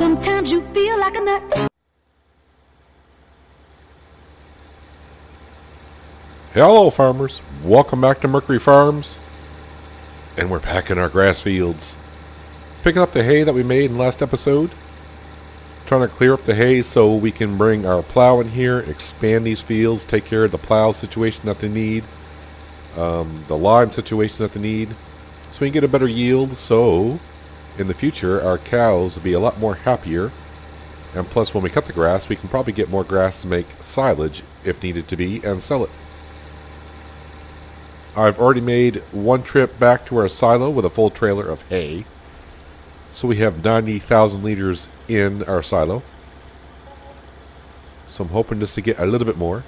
Sometimes you feel like a nut. Hello farmers, welcome back to Mercury Farms, and we're back in our grass fields. Picking up the hay that we made in the last episode. Trying to clear up the hay so we can bring our plow in here, expand these fields, take care of the plow situation that they need, the lime situation that they need, so we can get a better yield, so in the future our cows will be a lot more happier. And plus when we cut the grass we can probably get more grass to make silage if needed to be and sell it. I've already made one trip back to our silo with a full trailer of hay. So we have 90,000 liters in our silo. So I'm hoping just to get a little bit more.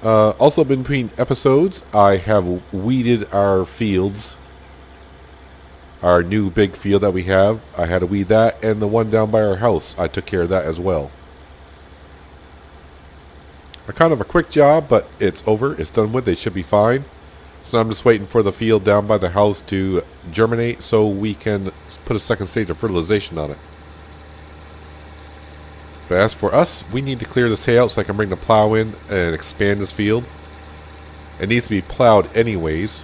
Also between episodes, I have weeded our fields. Our new big field that we have. I had to weed that, and the one down by our house, I took care of that as well. Kind of a quick job, but it's over. It's done with. They should be fine. So I'm just waiting for the field down by the house to germinate so we can put a second stage of fertilization on it. But as for us, we need to clear this hay out so I can bring the plow in and expand this field. It needs to be plowed anyways.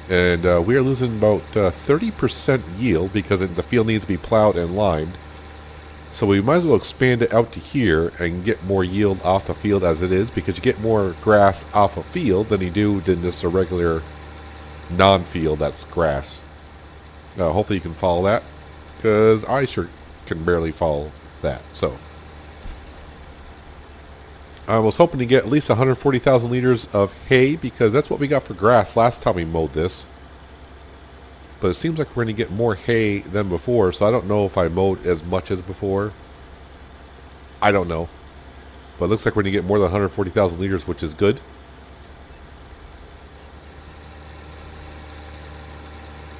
And we are losing about 30% yield because the field needs to be plowed and limed. So we might as well expand it out to here and get more yield off the field as it is, because you get more grass off a field than you do than just a regular non-field that's grass. Now hopefully you can follow that, because I sure can barely follow that. So I was hoping to get at least 140,000 liters of hay, because that's what we got for grass last time we mowed this. But it seems like we're going to get more hay than before, so I don't know if I mowed as much as before. I don't know. But it looks like we're going to get more than 140,000 liters, which is good.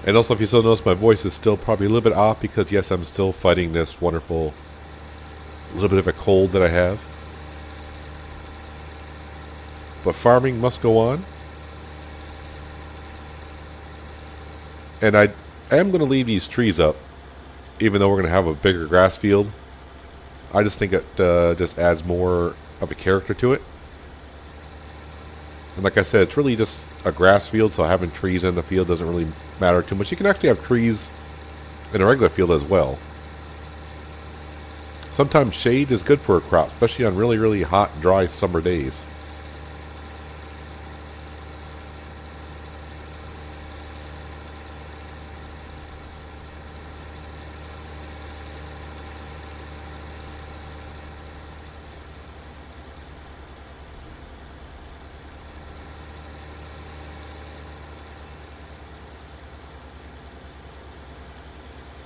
And also, if you still notice, my voice is still probably a little bit off, because yes, I'm still fighting this wonderful little bit of a cold that I have. But farming must go on. And I am going to leave these trees up, even though we're going to have a bigger grass field. I just think it just adds more of a character to it. And like I said, it's really just a grass field, so having trees in the field doesn't really matter too much. You can actually have trees in a regular field as well. Sometimes shade is good for a crop, especially on really, really hot, dry summer days.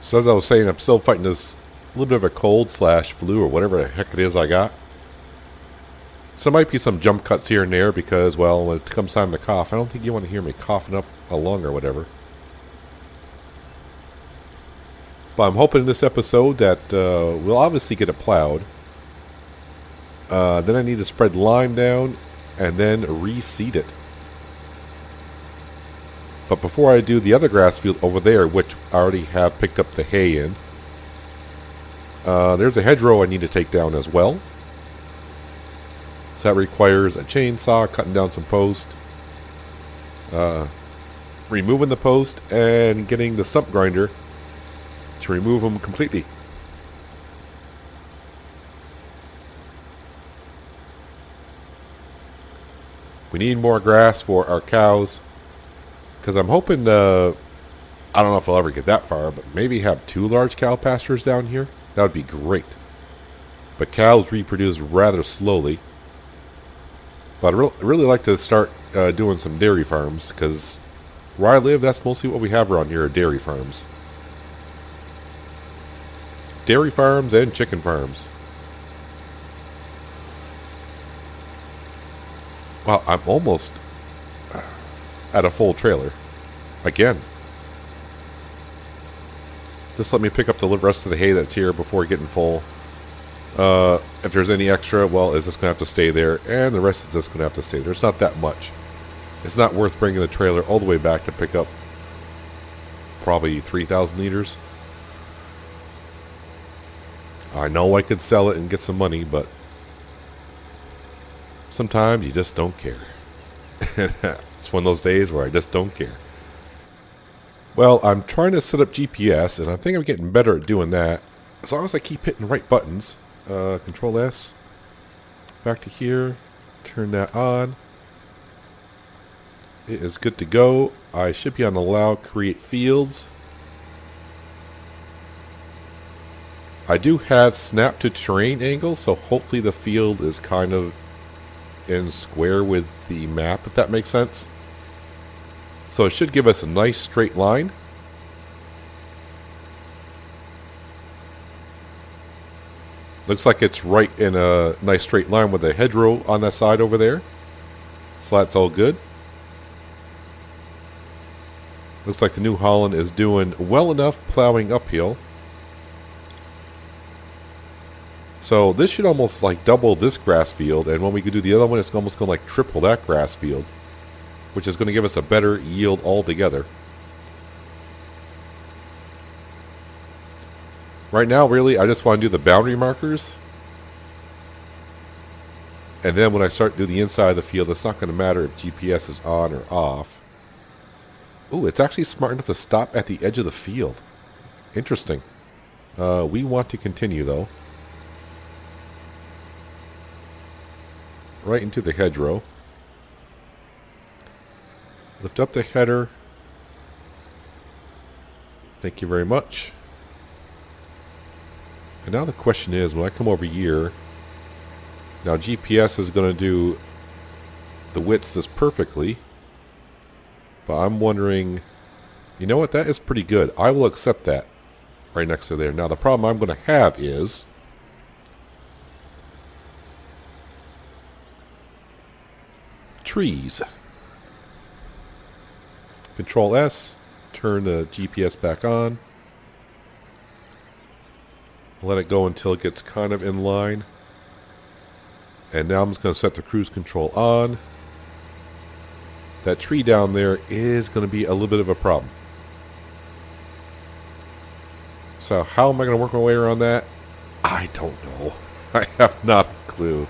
So as I was saying, I'm still fighting this little bit of a cold / flu or whatever the heck it is I got. So there might be some jump cuts here and there because, well, when it comes time to cough, I don't think you want to hear me coughing up a lung or whatever. But I'm hoping in this episode that we'll obviously get it plowed. Then I need to spread lime down and then reseed it. But before I do the other grass field over there, which I already have picked up the hay in, there's a hedgerow I need to take down as well. So that requires a chainsaw, cutting down some posts, removing the post, and getting the stump grinder to remove them completely. We need more grass for our cows. Because I'm hoping, I don't know if I'll ever get that far, but maybe have 2 large cow pastures down here. That would be great. But cows reproduce rather slowly. But I'd really like to start doing some dairy farms, because where I live, that's mostly what we have around here are dairy farms. Dairy farms and chicken farms. Well, I'm almost at a full trailer. Again. Just let me pick up the rest of the hay that's here before getting full. If there's any extra, well, it's just going to have to stay there. And the rest is just going to have to stay there. It's not that much. It's not worth bringing the trailer all the way back to pick up probably 3,000 liters. I know I could sell it and get some money, but sometimes you just don't care. It's one of those days where I just don't care. Well, I'm trying to set up GPS, and I think I'm getting better at doing that. As long as I keep hitting the right buttons. Control S. Back to here. Turn that on. It is good to go. I should be on allow create fields. I do have snap to terrain angle, so hopefully the field is kind of in square with the map, if that makes sense. So it should give us a nice straight line. Looks like it's right in a nice straight line with a hedgerow on that side over there. So that's all good. Looks like the New Holland is doing well enough plowing uphill. So this should almost like double this grass field, and when we could do the other one, it's almost going to like triple that grass field, which is going to give us a better yield altogether. Right now, really, I just want to do the boundary markers. And then when I start to do the inside of the field, it's not going to matter if GPS is on or off. Ooh, it's actually smart enough to stop at the edge of the field. Interesting. We want to continue, though. Right into the hedgerow. Lift up the header. Thank you very much. And now the question is, when I come over here, now GPS is going to do the widths just perfectly. But I'm wondering, you know what, that is pretty good. I will accept that right next to there. Now the problem I'm going to have is trees. Control S, turn the GPS back on. Let it go until it gets kind of in line. And now I'm just going to set the cruise control on. That tree down there is going to be a little bit of a problem. So how am I going to work my way around that? I don't know. I have not a clue.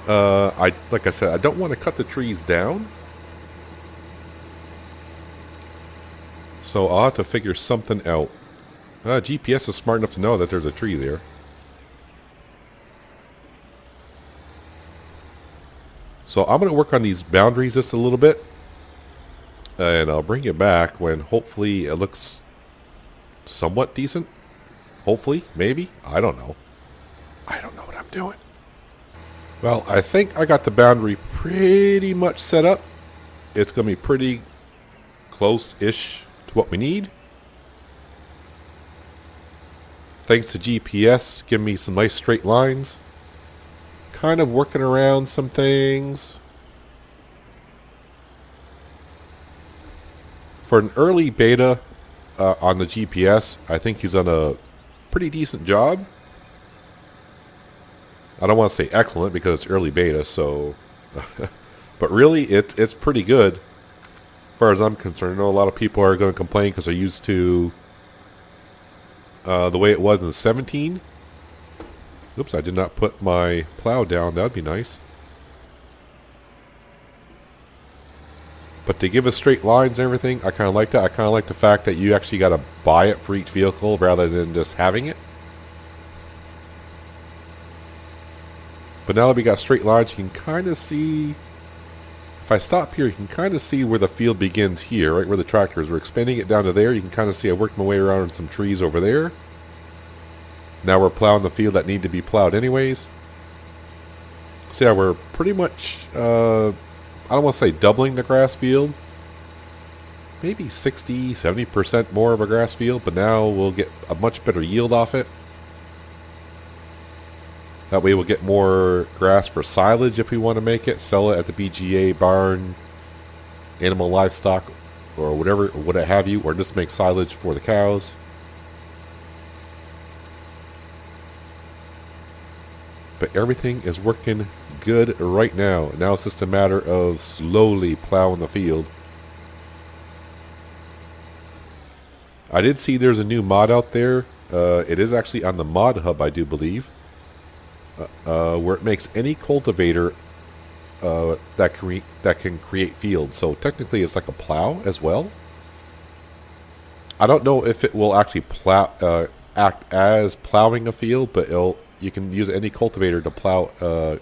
Like I said, I don't want to cut the trees down. So I'll have to figure something out. GPS is smart enough to know that there's a tree there. So I'm going to work on these boundaries just a little bit. And I'll bring you back when hopefully it looks somewhat decent. Hopefully, maybe. I don't know. I don't know what I'm doing. Well, I think I got the boundary pretty much set up. It's going to be pretty close-ish to what we need. Thanks to GPS, giving me some nice straight lines. Kind of working around some things. For an early beta on the GPS, I think he's done a pretty decent job. I don't want to say excellent because it's early beta, so... but really, it's pretty good. As far as I'm concerned, I know a lot of people are going to complain because they're used to the way it was in 17. Oops, I did not put my plow down. That would be nice. But to give us straight lines and everything, I kind of like that. I kind of like the fact that you actually got to buy it for each vehicle rather than just having it. But now that we got straight lines, you can kind of see... If I stop here, you can kind of see where the field begins here, right where the tractor is. We're expanding it down to there. You can kind of see I worked my way around some trees over there. Now we're plowing the field that need to be plowed anyways. So yeah, we're pretty much, I don't want to say doubling the grass field. Maybe 60, 70% more of a grass field, but now we'll get a much better yield off it. That way we'll get more grass for silage if we want to make it. Sell it at the BGA, barn, animal livestock, or whatever, or what have you, or just make silage for the cows. But everything is working good right now. Now it's just a matter of slowly plowing the field. I did see there's a new mod out there. It is actually on the mod hub, I do believe, where it makes any cultivator that can create fields. So technically, it's like a plow as well. I don't know if it will actually act as plowing a field, but you can use any cultivator to plow.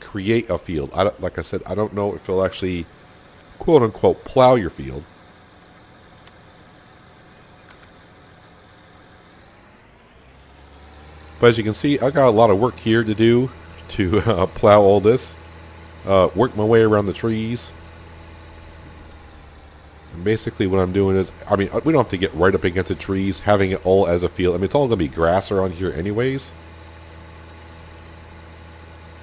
Create a field. Like I said, I don't know if it'll actually, quote unquote, plow your field. But as you can see, I got a lot of work here to do to plow all this. Work my way around the trees. And basically what I'm doing is, I mean, we don't have to get right up against the trees, having it all as a field. I mean, it's all going to be grass around here anyways.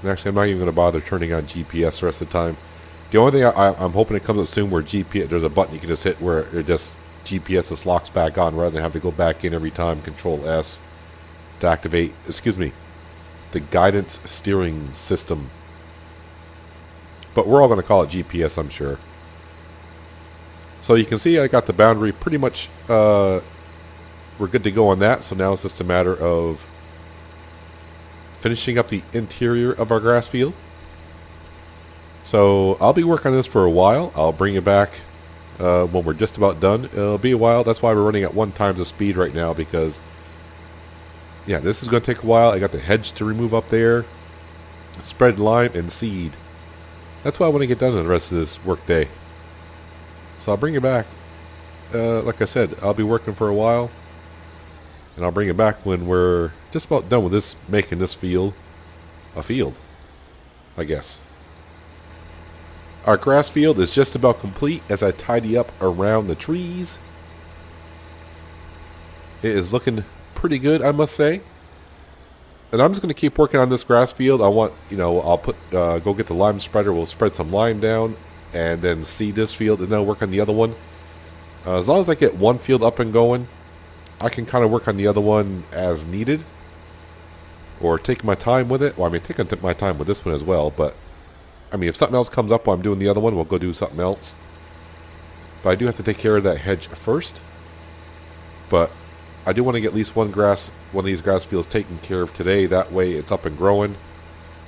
And actually, I'm not even going to bother turning on GPS the rest of the time. The only thing I'm hoping it comes up soon where there's a button you can just hit where it just GPS just locks back on rather than have to go back in every time, Control S to activate, the guidance steering system. But we're all going to call it GPS, I'm sure. So you can see I got the boundary pretty much, we're good to go on that. So now it's just a matter of finishing up the interior of our grass field. So I'll be working on this for a while. I'll bring it back when we're just about done. It'll be a while. That's why we're running at 1 times the speed right now, because yeah, this is going to take a while. I got the hedge to remove up there, spread lime and seed. That's what I want to get done in the rest of this work day. So I'll bring it back. Like I said, I'll be working for a while, and I'll bring it back when we're just about done with this, making this field a field, I guess. Our grass field is just about complete as I tidy up around the trees. It is looking pretty good, I must say. And I'm just going to keep working on this grass field. I want, I'll put, go get the lime spreader. We'll spread some lime down and then seed this field and then work on the other one. As long as I get one field up and going, I can kind of work on the other one as needed, or take my time with it. Well, I mean, take my time with this one as well, but I mean, if something else comes up while I'm doing the other one, we'll go do something else. But I do have to take care of that hedge first. But I do want to get at least one of these grass fields taken care of today. That way it's up and growing.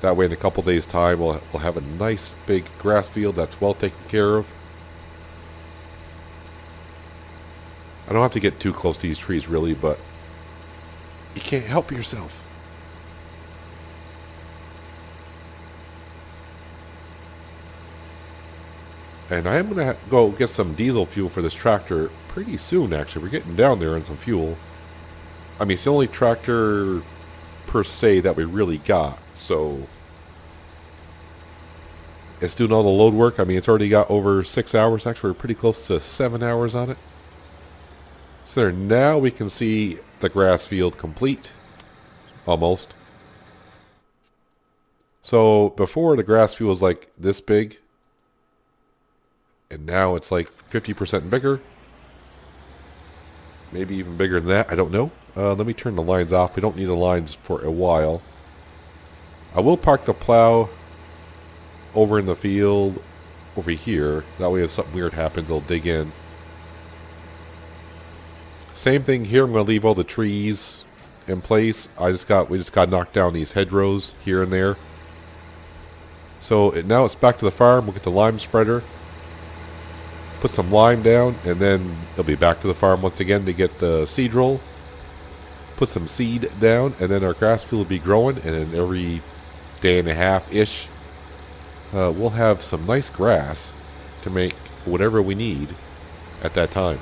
That way in a couple days time we'll have a nice big grass field that's well taken care of. I don't have to get too close to these trees really, but you can't help yourself. And I am going to go get some diesel fuel for this tractor pretty soon, actually. We're getting down there in some fuel. I mean, it's the only tractor per se that we really got, so it's doing all the load work. I mean, it's already got over 6 hours. Actually, we're pretty close to 7 hours on it. So there, now we can see the grass field complete, almost. So before, the grass field was like this big, and now it's like 50% bigger. Maybe even bigger than that. I don't know. Let me turn the lines off. We don't need the lines for a while. I will park the plow over in the field over here. That way if something weird happens, I'll dig in. Same thing here. I'm going to leave all the trees in place. We just got to knock down these hedgerows here and there. So now it's back to the farm. We'll get the lime spreader, put some lime down, and then they'll be back to the farm once again to get the seed roll, put some seed down, and then our grass field will be growing, and then every day and a half-ish, we'll have some nice grass to make whatever we need at that time.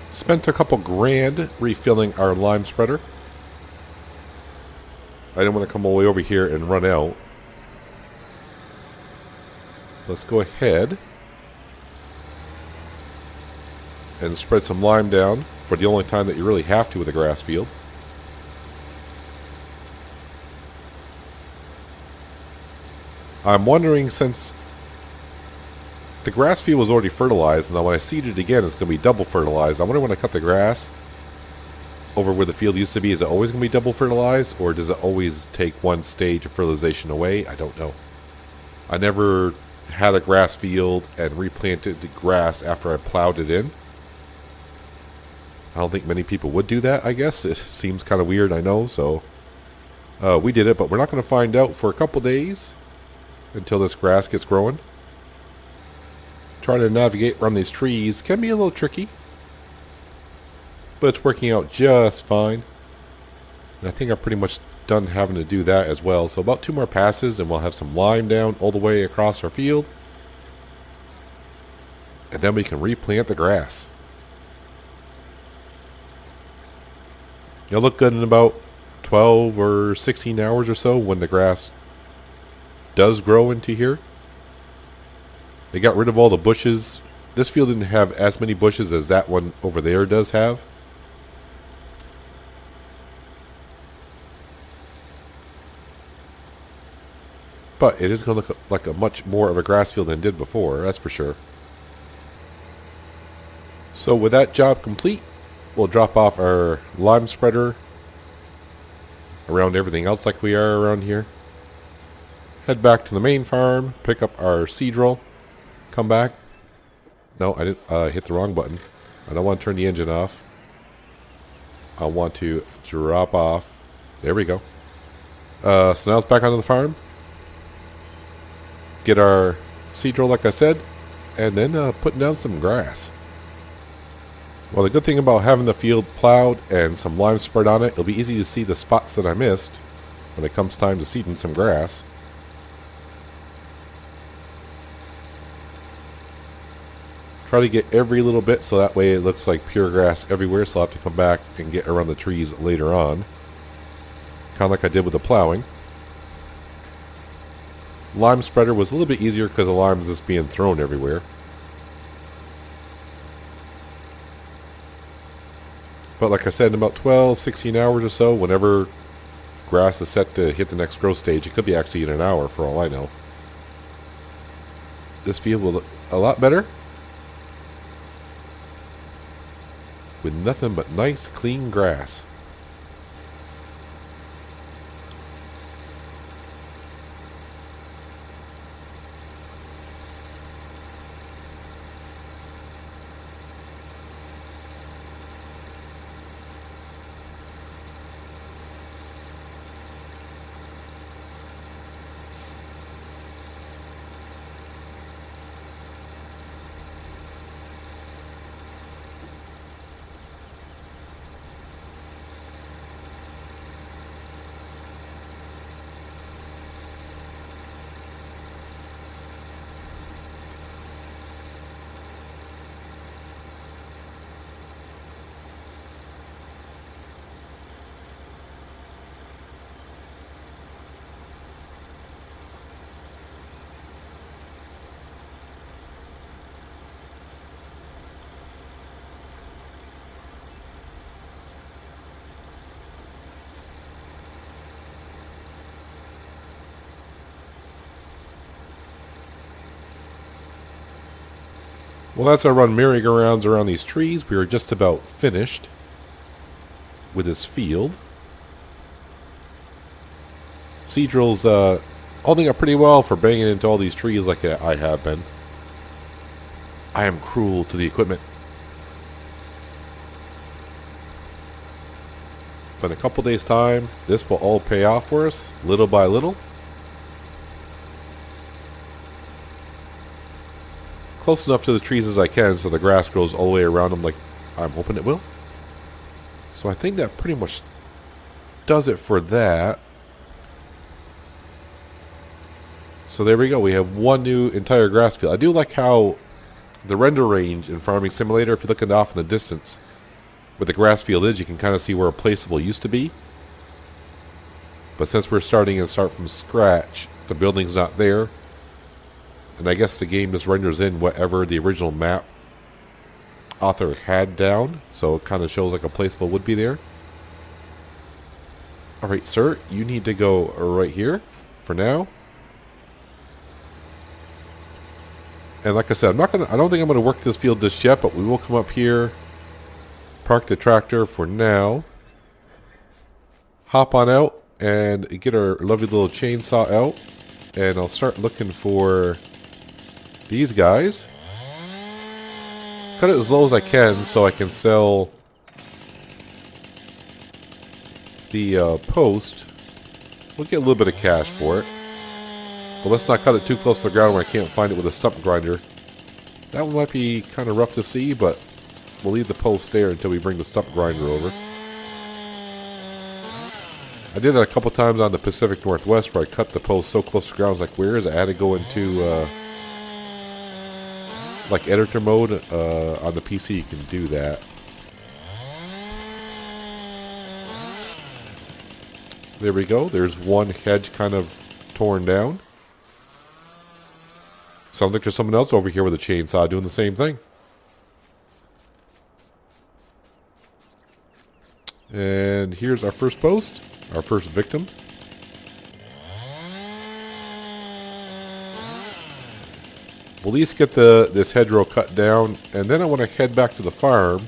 Spent a couple grand refilling our lime spreader. I didn't want to come all the way over here and run out. Let's go ahead and spread some lime down for the only time that you really have to with a grass field. I'm wondering, since the grass field was already fertilized, and when I seed it again, it's going to be double fertilized. I wonder when I cut the grass over where the field used to be, is it always going to be double fertilized, or does it always take one stage of fertilization away? I don't know. I never had a grass field and replanted the grass after I plowed it in. I don't think many people would do that, I guess. It seems kind of weird, I know, so we did it, but we're not going to find out for a couple days until this grass gets growing. Trying to navigate around these trees can be a little tricky, but it's working out just fine. And I think I'm pretty much done having to do that as well. So about 2 more passes and we'll have some lime down all the way across our field. And then we can replant the grass. It'll look good in about 12 or 16 hours or so when the grass does grow into here. They got rid of all the bushes. This field didn't have as many bushes as that one over there does have. But it is going to look like a much more of a grass field than it did before, that's for sure. So with that job complete, we'll drop off our lime spreader around everything else like we are around here. Head back to the main farm, pick up our seed drill, come back. No, I didn't hit the wrong button. I don't want to turn the engine off. I want to drop off. There we go. So now it's back onto the farm. Get our seed drill like I said, and then putting down some grass. Well, the good thing about having the field plowed and some lime spread on it, it'll be easy to see the spots that I missed when it comes time to seeding some grass. Try to get every little bit so that way it looks like pure grass everywhere, so I'll have to come back and get around the trees later on. Kind of like I did with the plowing. Lime spreader was a little bit easier because the lime is just being thrown everywhere. But like I said, in about 12, 16 hours or so, whenever grass is set to hit the next growth stage, it could be actually in an hour for all I know. This field will look a lot better with nothing but nice, clean grass. Well, as I run merry-go-rounds around these trees, we are just about finished with this field. Seed drill's holding up pretty well for banging into all these trees like I have been. I am cruel to the equipment. But in a couple days' time, this will all pay off for us, little by little. Close enough to the trees as I can so the grass grows all the way around them like I'm hoping it will. So I think that pretty much does it for that. So there we go. We have one new entire grass field. I do like how the render range in Farming Simulator, if you're looking off in the distance where the grass field is, you can kind of see where a placeable used to be. But since we're starting from scratch, the building's not there. And I guess the game just renders in whatever the original map author had down. So it kind of shows like a placeable would be there. Alright, sir. You need to go right here for now. And like I said, I don't think I'm going to work this field just yet, but we will come up here, park the tractor for now, hop on out, and get our lovely little chainsaw out, and I'll start looking for these guys. Cut it as low as I can so I can sell the post, we'll get a little bit of cash for it. But let's not cut it too close to the ground where I can't find it with a stump grinder. That one might be kind of rough to see, but we'll leave the post there until we bring the stump grinder over. I did that a couple times on the Pacific Northwest where I cut the post so close to the ground. I was like, where is it? I had to go into like editor mode. On the PC you can do that. There we go. There's one hedge kind of torn down. Sounds like there's someone else over here with a chainsaw doing the same thing. And here's our first post, our first victim. We'll at least get this hedgerow cut down, and then I want to head back to the farm.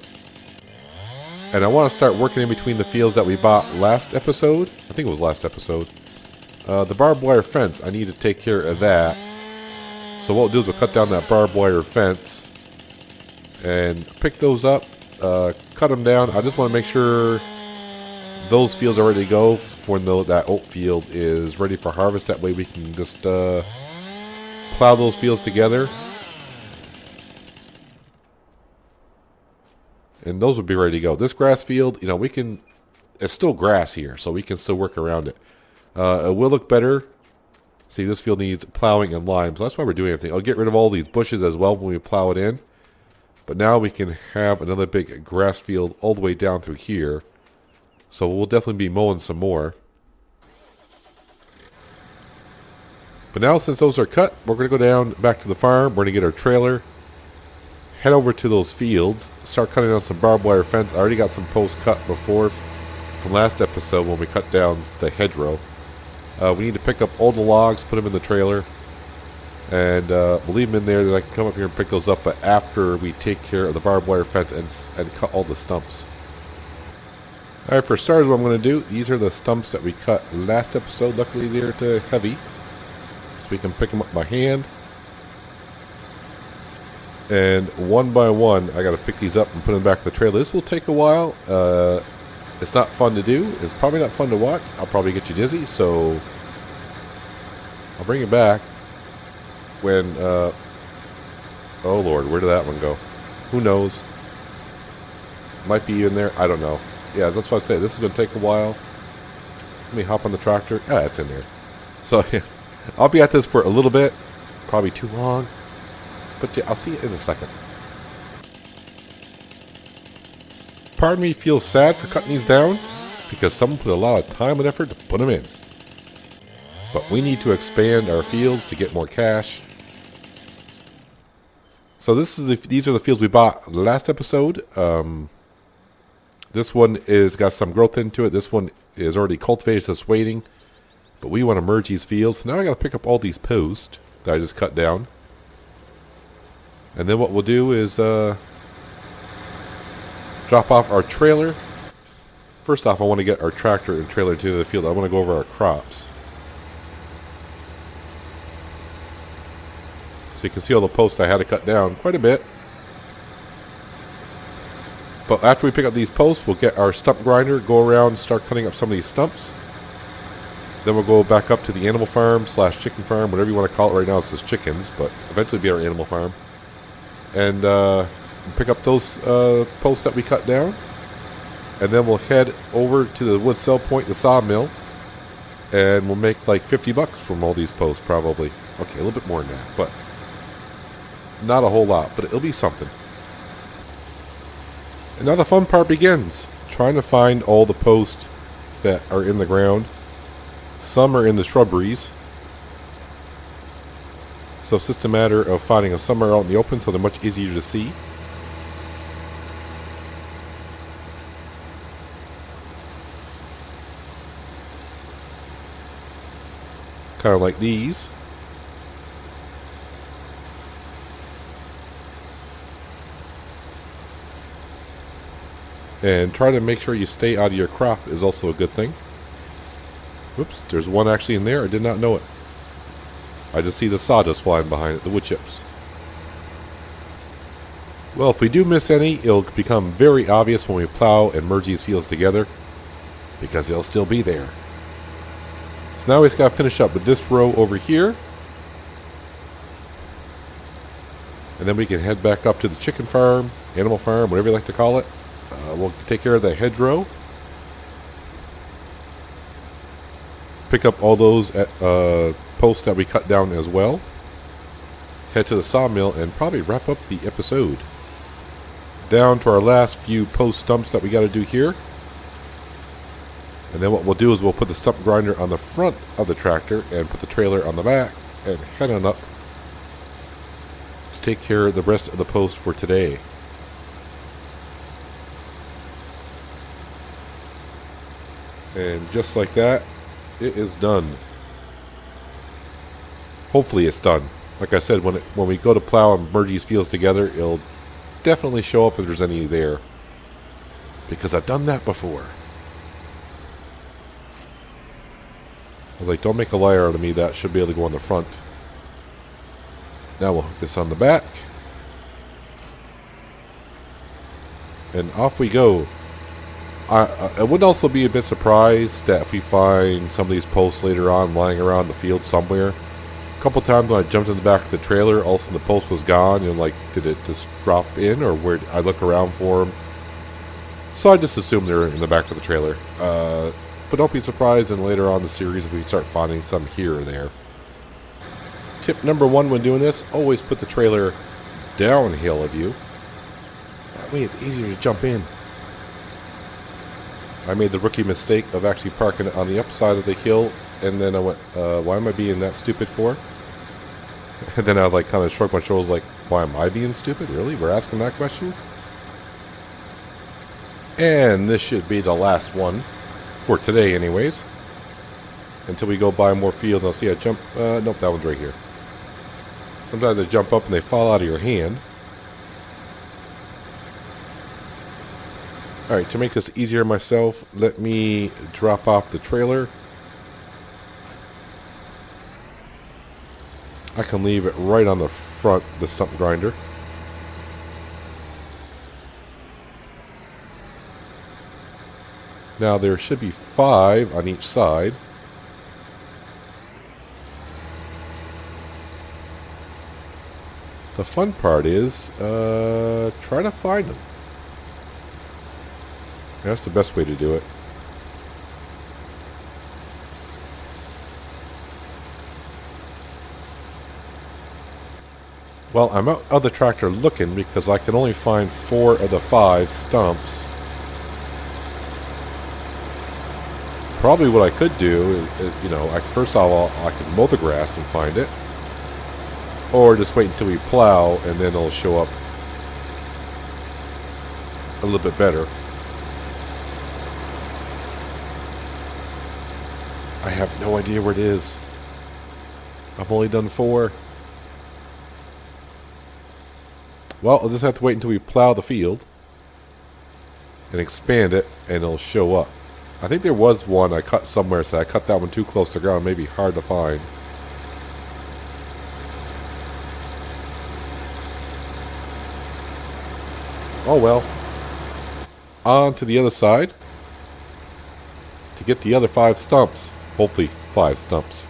And I want to start working in between the fields that we bought last episode. I think it was last episode. The barbed wire fence, I need to take care of that. So what we'll do is we'll cut down that barbed wire fence and pick those up, cut them down. I just want to make sure those fields are ready to go when that oat field is ready for harvest. That way we can just plow those fields together. And those will be ready to go. This grass field, you know, it's still grass here, so we can still work around it. It will look better. See, this field needs plowing and lime, so that's why we're doing everything. I'll get rid of all these bushes as well when we plow it in. But now we can have another big grass field all the way down through here. So we'll definitely be mowing some more. But now since those are cut, we're going to go down back to the farm. We're going to get our trailer, head over to those fields, start cutting down some barbed wire fence. I already got some posts cut before from last episode when we cut down the hedgerow. We need to pick up all the logs, put them in the trailer, and we'll leave them in there. Then I can come up here and pick those up, but after we take care of the barbed wire fence and cut all the stumps. Alright, for starters, what I'm going to do, these are the stumps that we cut last episode. Luckily, they're too heavy, so we can pick them up by hand. And one by one, I got to pick these up and put them back in the trailer. This will take a while. It's not fun to do. It's probably not fun to watch. I'll probably get you dizzy, so I'll bring it back when, oh Lord, where did that one go? Who knows? Might be in there. I don't know. Yeah, that's what I say. This is going to take a while. Let me hop on the tractor. Ah, it's in there. So, yeah, I'll be at this for a little bit. Probably too long. But yeah, I'll see you in a second. Part of me feels sad for cutting these down because someone put a lot of time and effort to put them in. But we need to expand our fields to get more cash. So these are the fields we bought last episode. This one is got some growth into it. This one is already cultivated, so it's waiting. But we want to merge these fields. So now I got to pick up all these posts that I just cut down. And then what we'll do is drop off our trailer. First off, I want to get our tractor and trailer to the field. I want to go over our crops. So you can see all the posts I had to cut down quite a bit. But after we pick up these posts, we'll get our stump grinder, go around and start cutting up some of these stumps. Then we'll go back up to the animal farm / chicken farm, whatever you want to call it. Right now it's just chickens, but eventually be our animal farm. And pick up those posts that we cut down. And then we'll head over to the wood sell point, the sawmill. And we'll make like $50 from all these posts probably. Okay, a little bit more than that, but not a whole lot, but it'll be something. And now the fun part begins. Trying to find all the posts that are in the ground. Some are in the shrubberies. So it's just a matter of finding them. Some are out in the open, so they're much easier to see. Kind of like these. And try to make sure you stay out of your crop is also a good thing. Whoops, there's one actually in there. I did not know it. I just see the sawdust flying behind it, the wood chips. Well, if we do miss any, it'll become very obvious when we plow and merge these fields together. because they'll still be there. So now we just got to finish up with this row over here. And then we can head back up to the chicken farm, animal farm, whatever you like to call it. We'll take care of the hedgerow. Pick up all those posts that we cut down as well. Head to the sawmill and probably wrap up the episode. Down to our last few post stumps that we got to do here. And then what we'll do is we'll put the stump grinder on the front of the tractor and put the trailer on the back and head on up to take care of the rest of the posts for today. And just like that, it is done. Hopefully it's done. Like I said, when we go to plow and merge these fields together, it'll definitely show up if there's any there. Because I've done that before. I was like, don't make a liar out of me. That should be able to go on the front. Now we'll hook this on the back. And off we go. I would also be a bit surprised that if we find some of these posts later on lying around the field somewhere. A couple times when I jumped in the back of the trailer, all of a sudden the post was gone. And like, did it just drop in, or where I look around for them? So I just assumed they're in the back of the trailer. But don't be surprised in later on in the series if we start finding some here or there. Tip number 1 when doing this, always put the trailer downhill of you. That way it's easier to jump in. I made the rookie mistake of actually parking it on the upside of the hill, and then I went, why am I being that stupid for? And then I like kind of shrugged my shoulders like, why am I being stupid? Really? We're asking that question? And this should be the last one for today anyways. Until we go buy more field. I'll see I jump, nope, that one's right here. Sometimes they jump up and they fall out of your hand. Alright, to make this easier myself, let me drop off the trailer. I can leave it right on the front, the stump grinder. Now there should be 5 on each side. The fun part is, try to find them. That's the best way to do it. Well, I'm out of the tractor looking because I can only find 4 of the 5 stumps. Probably what I could do is, you know, first of all, I could mow the grass and find it. Or just wait until we plow and then it'll show up a little bit better. I have no idea where it is. I've only done 4. Well, I'll just have to wait until we plow the field and expand it, and it'll show up. I think there was one I cut somewhere, so I cut that one too close to the ground. Maybe hard to find. Oh well. On to the other side to get the other 5 stumps. Hopefully 5 stumps.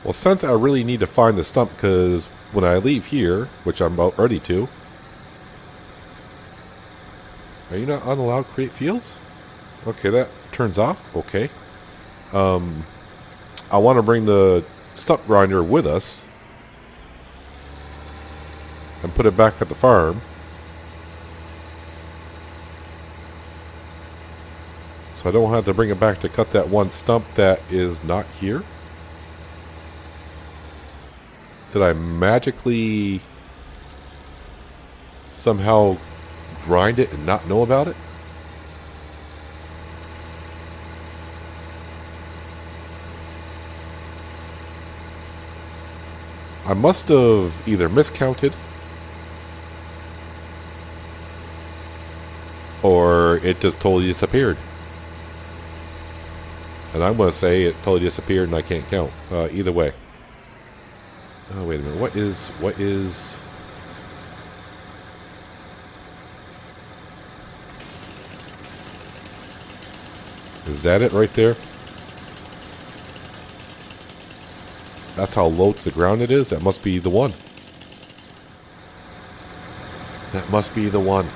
Well, since I really need to find the stump, because when I leave here, which I'm about ready to... Are you not allowed to create fields? Okay, that turns off. Okay. I want to bring the stump grinder with us and put it back at the farm. So I don't have to bring it back to cut that one stump that is not here. Did I magically somehow grind it and not know about it? I must have either miscounted or it just totally disappeared. And I'm going to say it totally disappeared and I can't count. Either way. Oh, wait a minute. What is... Is that it right there? That's how low to the ground it is? That must be the one. That must be the one.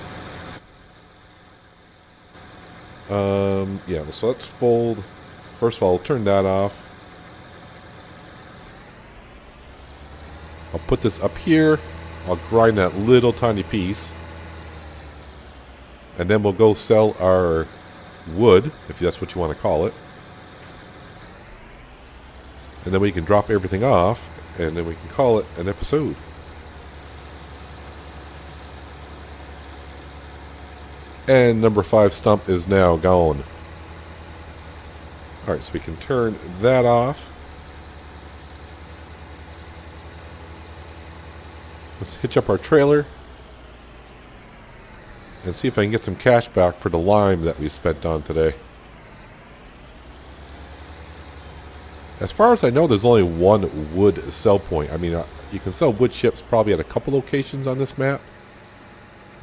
Yeah, so let's fold. First of all, I'll turn that off. I'll put this up here. I'll grind that little tiny piece. And then we'll go sell our wood, if that's what you want to call it. And then we can drop everything off, and then we can call it an episode. And number 5 stump is now gone. Alright, so we can turn that off. Let's hitch up our trailer and see if I can get some cash back for the lime that we spent on today. As far as I know, there's only one wood sell point. I mean, you can sell wood chips probably at a couple locations on this map.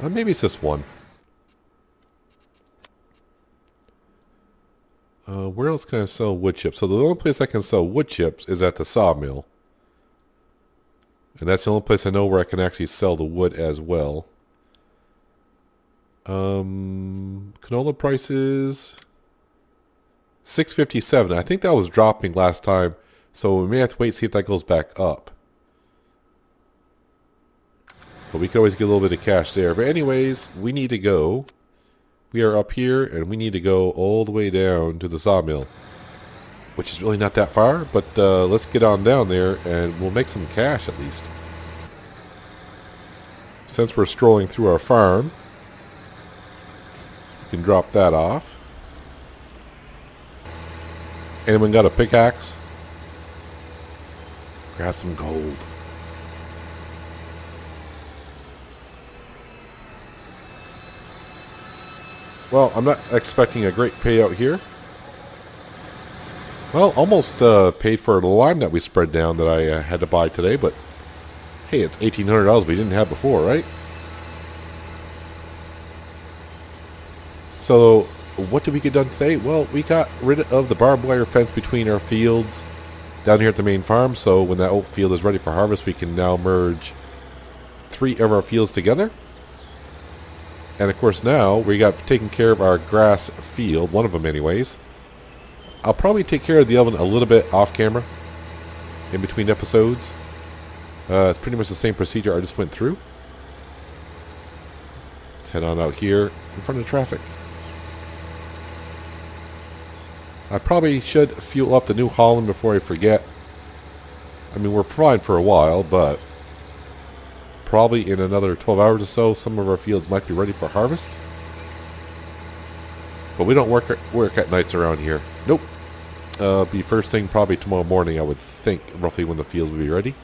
Maybe it's just one. Where else can I sell wood chips? So the only place I can sell wood chips is at the sawmill. And that's the only place I know where I can actually sell the wood as well. Canola prices $6.57. I think that was dropping last time, so we may have to wait and see if that goes back up. But we can always get a little bit of cash there. But anyways, we need to go. We are up here, and we need to go all the way down to the sawmill, which is really not that far. But let's get on down there, and we'll make some cash at least. Since we're strolling through our farm, we can drop that off. Anyone got a pickaxe? Grab some gold. Well, I'm not expecting a great payout here. Well, almost paid for the lime that we spread down that I had to buy today, but hey, it's $1,800 we didn't have before, right? So, what did we get done today? Well, we got rid of the barbed wire fence between our fields down here at the main farm, so when that oat field is ready for harvest, we can now merge 3 of our fields together. And of course now, we got taken care of our grass field, one of them anyways. I'll probably take care of the other one a little bit off camera, in between episodes. It's pretty much the same procedure I just went through. Let's head on out here in front of traffic. I probably should fuel up the New Holland before I forget. I mean, we're fine for a while, but probably in another 12 hours or so, some of our fields might be ready for harvest. But we don't work at nights around here. Nope. Be first thing probably tomorrow morning, I would think, roughly when the fields will be ready.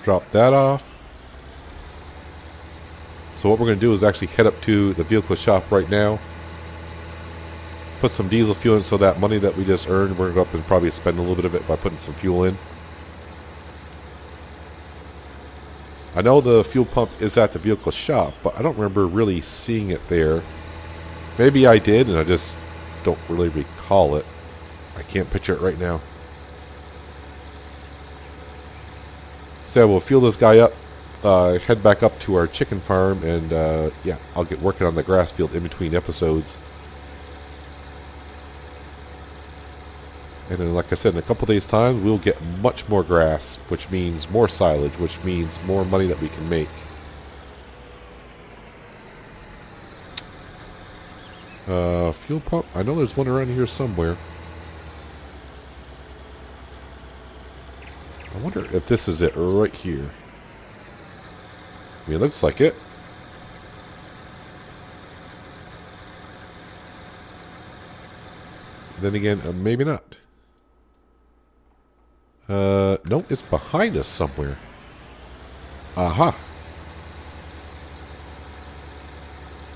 Drop that off. So what we're going to do is actually head up to the vehicle shop right now. Put some diesel fuel in, so that money that we just earned, we're going to go up and probably spend a little bit of it by putting some fuel in. I know the fuel pump is at the vehicle shop, but I don't remember really seeing it there. Maybe I did, and I just don't really recall it. I can't picture it right now. So we'll fuel this guy up. Head back up to our chicken farm, and yeah, I'll get working on the grass field in between episodes. And then, like I said, in a couple days' time, we'll get much more grass, which means more silage, which means more money that we can make. Fuel pump? I know there's one around here somewhere. I wonder if this is it right here. I mean, it looks like it. Then again, maybe not. No, it's behind us somewhere. Aha.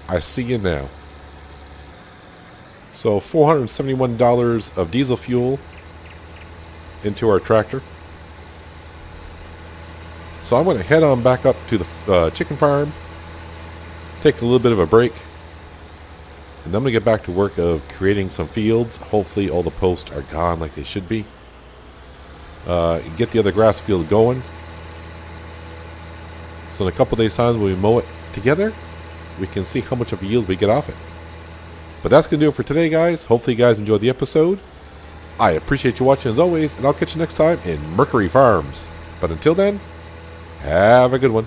I see you now. So $471 of diesel fuel into our tractor. So I'm going to head on back up to the chicken farm, take a little bit of a break, and then I'm going to get back to work of creating some fields. Hopefully all the posts are gone like they should be. Get the other grass field going. So in a couple days time when we mow it together, we can see how much of a yield we get off it. But that's going to do it for today, guys. Hopefully you guys enjoyed the episode. I appreciate you watching as always, and I'll catch you next time in Mercury Farms. But until then, have a good one.